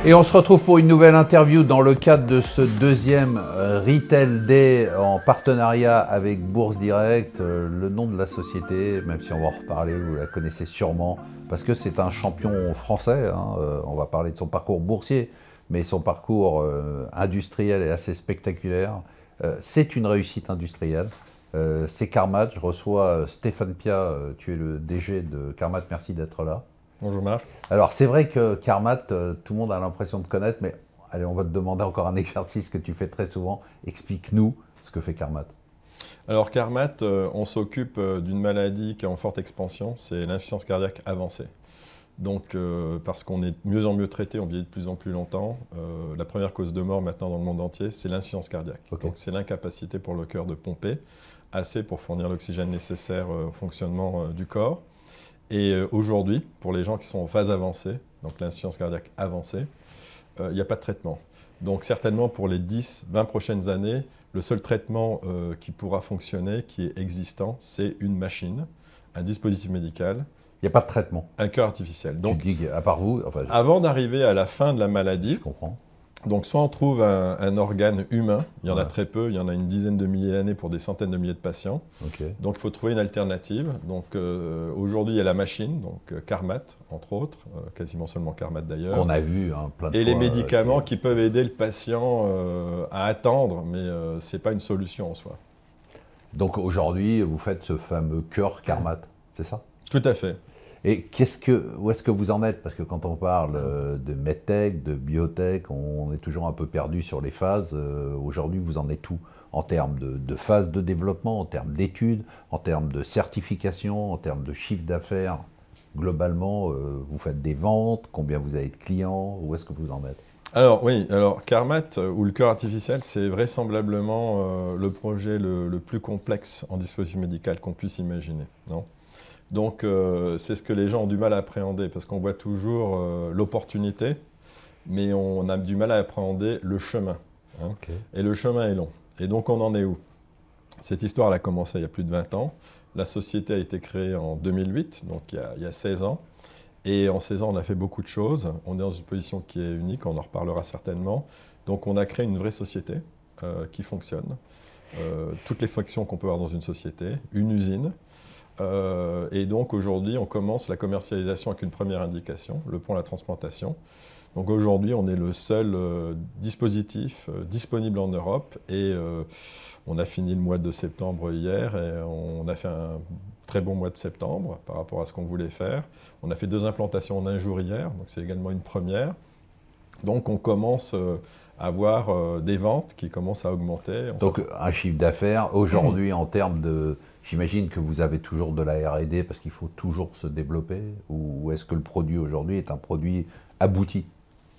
Et on se retrouve pour une nouvelle interview dans le cadre de ce deuxième Retail Day en partenariat avec Bourse Direct. Le nom de la société, même si on va en reparler, vous la connaissez sûrement, parce que c'est un champion français. On va parler de son parcours boursier, mais son parcours industriel est assez spectaculaire. C'est une réussite industrielle. C'est Carmat. Je reçois Stéphane Pia, tu es le DG de Carmat, merci d'être là. Bonjour Marc. Alors c'est vrai que Carmat, tout le monde a l'impression de connaître, mais allez, on va te demander encore un exercice que tu fais très souvent. Explique-nous ce que fait Carmat. Alors Carmat, on s'occupe d'une maladie qui est en forte expansion, c'est l'insuffisance cardiaque avancée. Donc parce qu'on est de mieux en mieux traité, on vieillit de plus en plus longtemps, la première cause de mort maintenant dans le monde entier, c'est l'insuffisance cardiaque. Okay. Donc c'est l'incapacité pour le cœur de pomper assez pour fournir l'oxygène nécessaire au fonctionnement du corps. Et aujourd'hui, pour les gens qui sont en phase avancée, donc l'insuffisance cardiaque avancée, il n'y a pas de traitement. Donc certainement pour les 10-20 prochaines années, le seul traitement qui pourra fonctionner, qui est existant, c'est une machine, un dispositif médical. Il n'y a pas de traitement. Un cœur artificiel. Donc, tu dis à part vous, enfin, avant d'arriver à la fin de la maladie, je comprends. Donc soit on trouve un organe humain, il y en a très peu, il y en a une dizaine de milliers d'années pour des centaines de milliers de patients. Okay. Donc il faut trouver une alternative. Donc aujourd'hui il y a la machine, donc Carmat entre autres, quasiment seulement Carmat d'ailleurs. On a vu plein de fois. Et les médicaments qui peuvent aider le patient à attendre, mais ce n'est pas une solution en soi. Donc aujourd'hui vous faites ce fameux cœur Carmat, c'est ça? Tout à fait. Et où est-ce que vous en êtes? Parce que quand on parle de medtech, de biotech, on est toujours un peu perdu sur les phases. Aujourd'hui, vous en êtes où en termes de phase de développement, en termes d'études, en termes de certification, en termes de chiffre d'affaires? Globalement, vous faites des ventes, combien vous avez de clients? Où est-ce que vous en êtes? Alors oui, Carmat, ou le cœur artificiel, c'est vraisemblablement le projet le plus complexe en dispositif médical qu'on puisse imaginer, non? Donc, c'est ce que les gens ont du mal à appréhender, parce qu'on voit toujours l'opportunité, mais on a du mal à appréhender le chemin. Hein. Okay. Et le chemin est long. Et donc, on en est où? Cette histoire elle a commencé il y a plus de 20 ans. La société a été créée en 2008, donc il y a 16 ans. Et en 16 ans, on a fait beaucoup de choses. On est dans une position qui est unique, on en reparlera certainement. Donc, on a créé une vraie société qui fonctionne. Toutes les fonctions qu'on peut avoir dans une société, une usine. Et donc aujourd'hui, on commence la commercialisation avec une première indication, le pont à la transplantation. Donc aujourd'hui, on est le seul dispositif disponible en Europe et on a fini le mois de septembre hier et on a fait un très bon mois de septembre par rapport à ce qu'on voulait faire. On a fait 2 implantations en un jour hier, donc c'est également une première. Donc on commence à avoir des ventes qui commencent à augmenter. Donc un chiffre d'affaires aujourd'hui en termes de... J'imagine que vous avez toujours de la R&D parce qu'il faut toujours se développer, ou est-ce que le produit aujourd'hui est un produit abouti?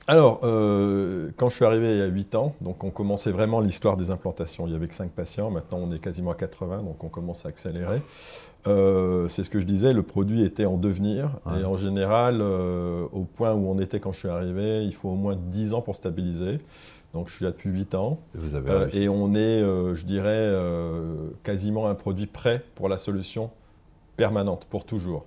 Alors, quand je suis arrivé il y a 8 ans, donc on commençait vraiment l'histoire des implantations. Il n'y avait que 5 patients, maintenant on est quasiment à 80, donc on commence à accélérer. C'est ce que je disais, le produit était en devenir, et en général, au point où on était quand je suis arrivé, il faut au moins 10 ans pour stabiliser. Donc je suis là depuis 8 ans, et on est, je dirais, quasiment un produit prêt pour la solution permanente, pour toujours.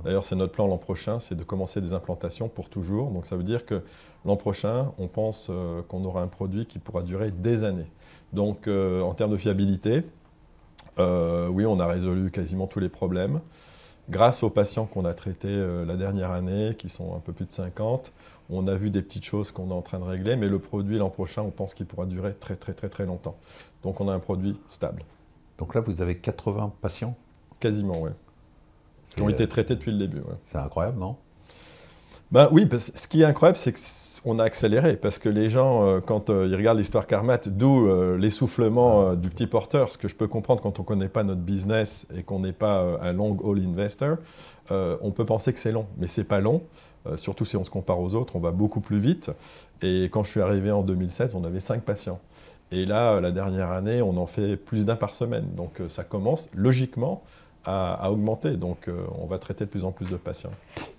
D'ailleurs, c'est notre plan l'an prochain, c'est de commencer des implantations pour toujours. Donc ça veut dire que l'an prochain, on pense qu'on aura un produit qui pourra durer des années. Donc en termes de fiabilité, oui, on a résolu quasiment tous les problèmes. Grâce aux patients qu'on a traités la dernière année, qui sont un peu plus de 50, on a vu des petites choses qu'on est en train de régler, mais le produit l'an prochain, on pense qu'il pourra durer très longtemps. Donc on a un produit stable. Donc là, vous avez 80 patients? Quasiment, oui. Qui ont été traités depuis le début. Ouais. C'est incroyable, non? Ben oui, parce que ce qui est incroyable, c'est qu'on a accéléré, parce que les gens, quand ils regardent l'histoire Carmat, d'où l'essoufflement du petit porteur, ce que je peux comprendre quand on ne connaît pas notre business et qu'on n'est pas un long haul investor, on peut penser que c'est long, mais ce n'est pas long. Surtout si on se compare aux autres, on va beaucoup plus vite. Et quand je suis arrivé en 2016, on avait 5 patients. Et là, la dernière année, on en fait plus d'1 par semaine. Donc ça commence logiquement à augmenter. Donc on va traiter de plus en plus de patients.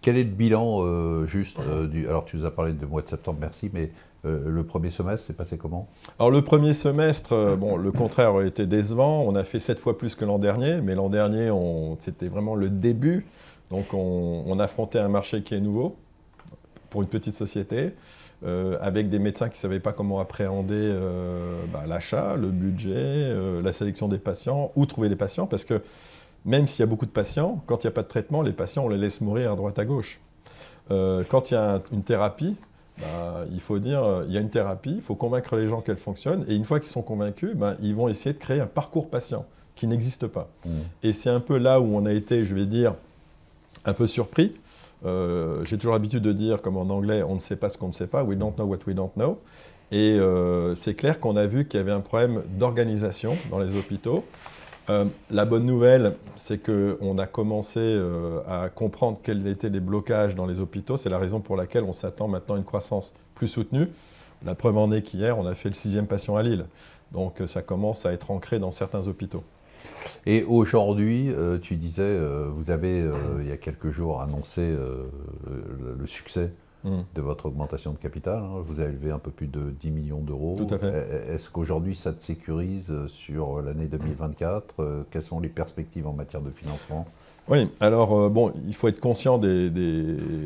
Quel est le bilan alors tu nous as parlé de mois de septembre, merci, mais le premier semestre, c'est passé comment? Alors le premier semestre, bon, le contraire a été décevant. On a fait 7 fois plus que l'an dernier, mais l'an dernier, c'était vraiment le début. Donc on affrontait un marché qui est nouveau pour une petite société, avec des médecins qui ne savaient pas comment appréhender l'achat, le budget, la sélection des patients, où trouver les patients, parce que même s'il y a beaucoup de patients, quand il n'y a pas de traitement, les patients, on les laisse mourir à droite à gauche. Quand il y a une thérapie, il faut dire, il y a une thérapie, il faut convaincre les gens qu'elle fonctionne, et une fois qu'ils sont convaincus, ils vont essayer de créer un parcours patient qui n'existe pas. Et c'est un peu là où on a été, je vais dire, un peu surpris. J'ai toujours l'habitude de dire, comme en anglais, on ne sait pas ce qu'on ne sait pas, we don't know what we don't know. Et c'est clair qu'on a vu qu'il y avait un problème d'organisation dans les hôpitaux. La bonne nouvelle, c'est qu'on a commencé à comprendre quels étaient les blocages dans les hôpitaux. C'est la raison pour laquelle on s'attend maintenant à une croissance plus soutenue. La preuve en est qu'hier, on a fait le 6e patient à Lille. Donc ça commence à être ancré dans certains hôpitaux. Et aujourd'hui, tu disais, vous avez, il y a quelques jours, annoncé le succès de votre augmentation de capital. Hein. Vous avez levé un peu plus de 10 millions d'euros. Tout à fait. Est-ce qu'aujourd'hui, ça te sécurise sur l'année 2024 Quelles sont les perspectives en matière de financement? Oui, alors il faut être conscient des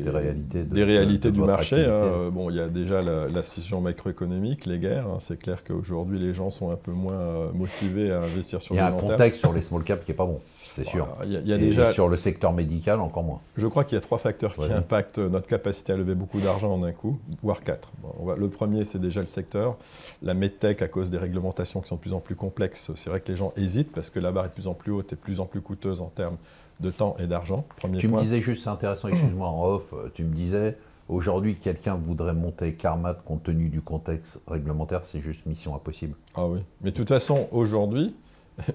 réalités du marché. Hein. Bon, il y a déjà la situation macroéconomique, les guerres. Hein. C'est clair qu'aujourd'hui, les gens sont un peu moins motivés à investir sur le long terme. Il y a un contexte sur les small caps qui n'est pas bon, c'est sûr. Il y a déjà, sur le secteur médical, encore moins. Je crois qu'il y a 3 facteurs qui impactent notre capacité à lever beaucoup d'argent en un coup, voire 4. Le premier, c'est déjà le secteur. La medtech, à cause des réglementations qui sont de plus en plus complexes, c'est vrai que les gens hésitent parce que la barre est de plus en plus haute et de plus en plus coûteuse en termes de temps et d'argent. Tu me disais juste, c'est intéressant, excuse-moi en off, tu me disais, aujourd'hui, quelqu'un voudrait monter Carmat compte tenu du contexte réglementaire, c'est juste mission impossible. Ah oui, mais de toute façon, aujourd'hui,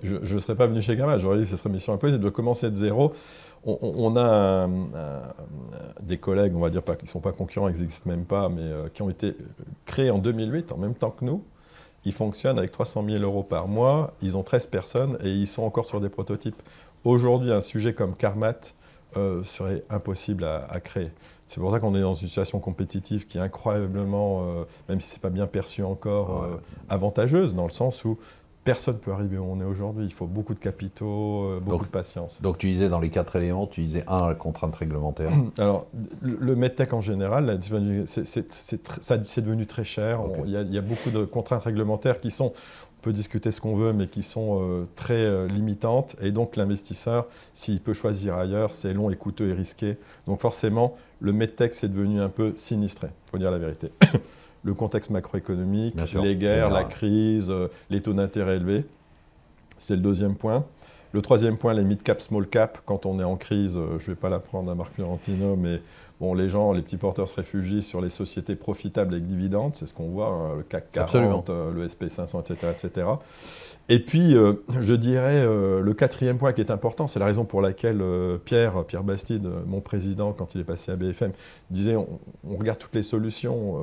je ne serais pas venu chez Carmat, j'aurais dit que ce serait mission impossible de commencer de zéro. On a des collègues, on va dire, qui ne sont pas concurrents, qui n'existent même pas, mais qui ont été créés en 2008, en même temps que nous. Ils fonctionnent avec 300 000 euros par mois, ils ont 13 personnes et ils sont encore sur des prototypes. Aujourd'hui, un sujet comme Carmat serait impossible à créer. C'est pour ça qu'on est dans une situation compétitive qui est incroyablement, même si ce n'est pas bien perçu encore, avantageuse, dans le sens où personne ne peut arriver où on est aujourd'hui. Il faut beaucoup de capitaux, beaucoup de patience. Donc tu disais dans les 4 éléments, tu disais la contrainte réglementaire. Alors, le medtech en général, c'est devenu très cher. Okay. Il y a beaucoup de contraintes réglementaires qui sont, on peut discuter ce qu'on veut, mais qui sont très limitantes. Et donc l'investisseur, s'il peut choisir ailleurs, c'est long et coûteux et risqué. Donc forcément, le medtech, c'est devenu un peu sinistré, il faut dire la vérité. Le contexte macroéconomique, les guerres, la crise, les taux d'intérêt élevés, c'est le 2e point. Le 3e point, les mid-cap, small-cap, quand on est en crise, je ne vais pas l'apprendre à Marc Fiorentino, mais bon, les petits porteurs se réfugient sur les sociétés profitables avec dividendes, c'est ce qu'on voit, hein, le CAC 40, le SP500, etc., etc. Et puis, je dirais, le 4e point qui est important, c'est la raison pour laquelle Pierre Bastide, mon président, quand il est passé à BFM, disait on regarde toutes les solutions,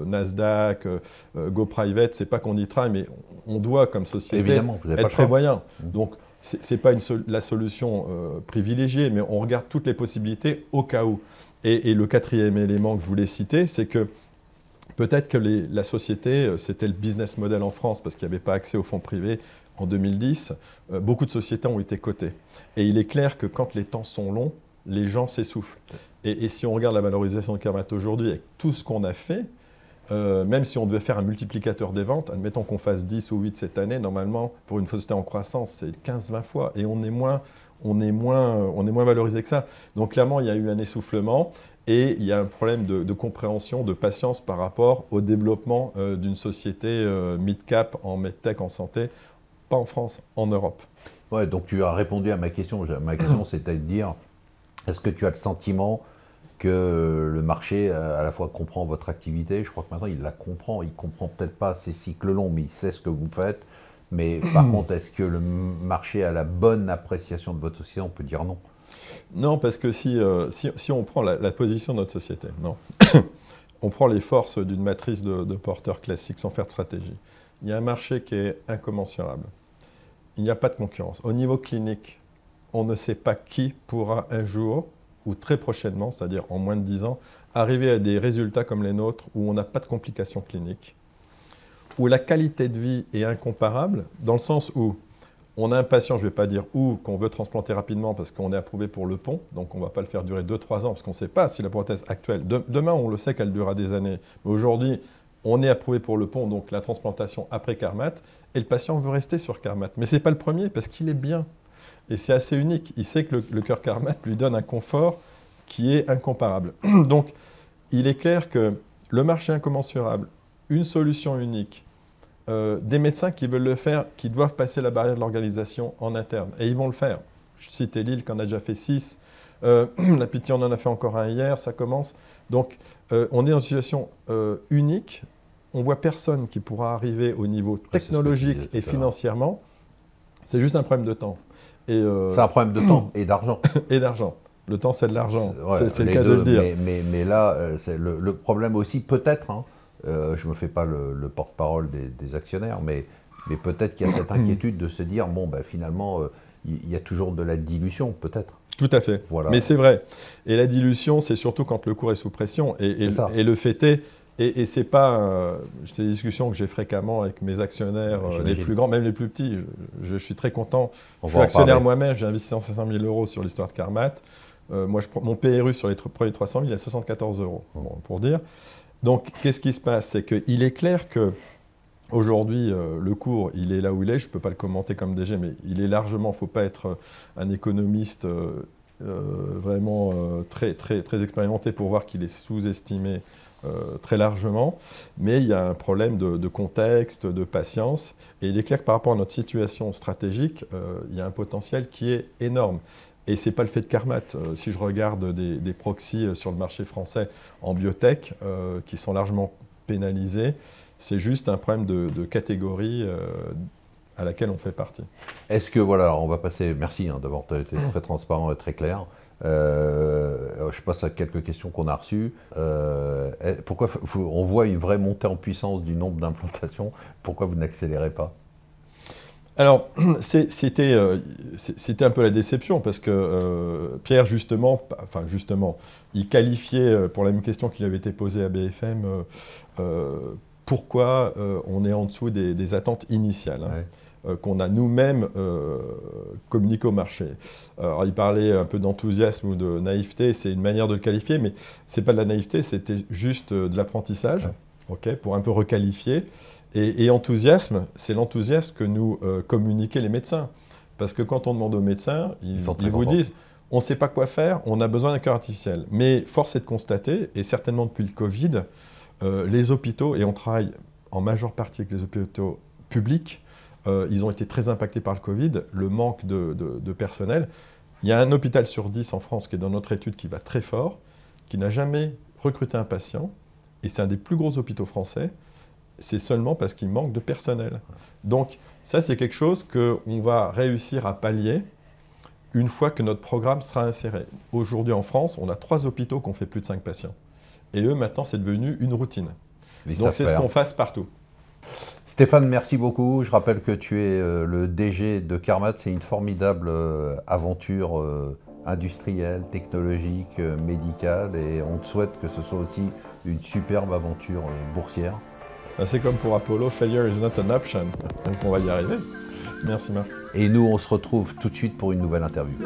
Nasdaq, Go Private, c'est pas qu'on y travaille, mais on doit, comme société, être prévoyant. Donc, ce n'est pas la solution privilégiée, mais on regarde toutes les possibilités au cas où. Et le 4e élément que je voulais citer, c'est que peut-être que la société, c'était le business model en France, parce qu'il n'y avait pas accès aux fonds privés en 2010. Beaucoup de sociétés ont été cotées. Et il est clair que quand les temps sont longs, les gens s'essoufflent. Et si on regarde la valorisation de Carmat aujourd'hui, avec tout ce qu'on a fait, même si on devait faire un multiplicateur des ventes, admettons qu'on fasse 10 ou 8 cette année, normalement, pour une société en croissance, c'est 15-20 fois. Et on est moins valorisé que ça. Donc clairement, il y a eu un essoufflement et il y a un problème de compréhension, de patience par rapport au développement d'une société mid-cap en medtech, en santé, pas en France, en Europe. Ouais, donc tu as répondu à ma question. Ma question, c'était de dire, est-ce que tu as le sentiment que le marché à la fois comprend votre activité? Je crois que maintenant, il la comprend. Il ne comprend peut-être pas ces cycles longs, mais il sait ce que vous faites. Mais par contre, est-ce que le marché a la bonne appréciation de votre société? On peut dire non. Non, parce que si on prend la position de notre société, non. On prend les forces d'une matrice de porteurs classiques sans faire de stratégie. Il y a un marché qui est incommensurable. Il n'y a pas de concurrence. Au niveau clinique, on ne sait pas qui pourra un jour, ou très prochainement, c'est-à-dire en moins de 10 ans, arriver à des résultats comme les nôtres où on n'a pas de complications cliniques, où la qualité de vie est incomparable, dans le sens où on a un patient, je ne vais pas dire où, qu'on veut transplanter rapidement parce qu'on est approuvé pour le pont, donc on ne va pas le faire durer 2-3 ans parce qu'on ne sait pas si la prothèse actuelle, demain on le sait qu'elle durera des années, mais aujourd'hui on est approuvé pour le pont, donc la transplantation après Carmat, et le patient veut rester sur Carmat. Mais ce n'est pas le premier parce qu'il est bien, et c'est assez unique. Il sait que le cœur Carmat lui donne un confort qui est incomparable. Donc il est clair que le marché incommensurable, une solution unique, des médecins qui veulent le faire, qui doivent passer la barrière de l'organisation en interne. Et ils vont le faire. Je citais Lille qui en a déjà fait 6. La Pitié, on en a fait encore un hier, ça commence. Donc, on est dans une situation unique. On ne voit personne qui pourra arriver au niveau technologique et financièrement. C'est juste un problème de temps. C'est un problème de temps et d'argent. Et d'argent. Le temps, c'est de l'argent. Ouais, c'est le cas de le dire. Mais là, le problème aussi, peut-être, hein, je ne me fais pas le porte-parole des actionnaires, mais peut-être qu'il y a cette inquiétude de se dire, bon, ben, finalement, il y a toujours de la dilution, peut-être. Tout à fait. Voilà. Mais c'est vrai. Et la dilution, c'est surtout quand le cours est sous pression. Et le fait est, et c'est pas... c'est des discussions que j'ai fréquemment avec mes actionnaires, les plus grands, même les plus petits. Je suis très content. Je suis actionnaire moi-même, j'ai investi 500 000 € sur l'histoire de Carmat. Moi, mon PRU sur les premiers 300 000, il est à 74 €, bon, pour dire. Donc, qu'est-ce qui se passe? C'est qu'il est clair que aujourd'hui, le cours, il est là où il est. Je ne peux pas le commenter comme DG, mais il est largement, il ne faut pas être un économiste vraiment très expérimenté pour voir qu'il est sous-estimé très largement. Mais il y a un problème de contexte, de patience. Et il est clair que par rapport à notre situation stratégique, il y a un potentiel qui est énorme. Et ce n'est pas le fait de Carmat. Si je regarde des proxys sur le marché français en biotech, qui sont largement pénalisés, c'est juste un problème de catégorie à laquelle on fait partie. Est-ce que, voilà, on va passer, merci hein, d'avoir été très transparent et très clair. Je passe à quelques questions qu'on a reçues. Pourquoi on voit une vraie montée en puissance du nombre d'implantations? Pourquoi vous n'accélérez pas? Alors, c'était un peu la déception parce que Pierre, justement, il qualifiait, pour la même question qui lui avait été posée à BFM, pourquoi on est en dessous des attentes initiales, hein, qu'on a nous-mêmes communiqué au marché. Alors, il parlait un peu d'enthousiasme ou de naïveté, c'est une manière de le qualifier, mais ce n'est pas de la naïveté, c'était juste de l'apprentissage, pour un peu requalifier. Et enthousiasme, c'est l'enthousiasme que nous communiquaient les médecins. Parce que quand on demande aux médecins, ils vous disent on ne sait pas quoi faire, on a besoin d'un cœur artificiel. Mais force est de constater, et certainement depuis le Covid, les hôpitaux, et on travaille en majeure partie avec les hôpitaux publics, ils ont été très impactés par le Covid, le manque de personnel. Il y a un hôpital sur 10 en France qui est dans notre étude qui va très fort, qui n'a jamais recruté un patient, et c'est un des plus gros hôpitaux français. C'est seulement parce qu'il manque de personnel. Donc ça, c'est quelque chose qu'on va réussir à pallier une fois que notre programme sera inséré. Aujourd'hui en France, on a 3 hôpitaux qui ont fait plus de 5 patients. Et eux, maintenant, c'est devenu une routine. Donc c'est ce qu'on fasse partout. Stéphane, merci beaucoup. Je rappelle que tu es le DG de Carmat. C'est une formidable aventure industrielle, technologique, médicale. Et on te souhaite que ce soit aussi une superbe aventure boursière. C'est comme pour Apollo, failure is not an option. Donc on va y arriver. Merci Marc. Et nous, on se retrouve tout de suite pour une nouvelle interview.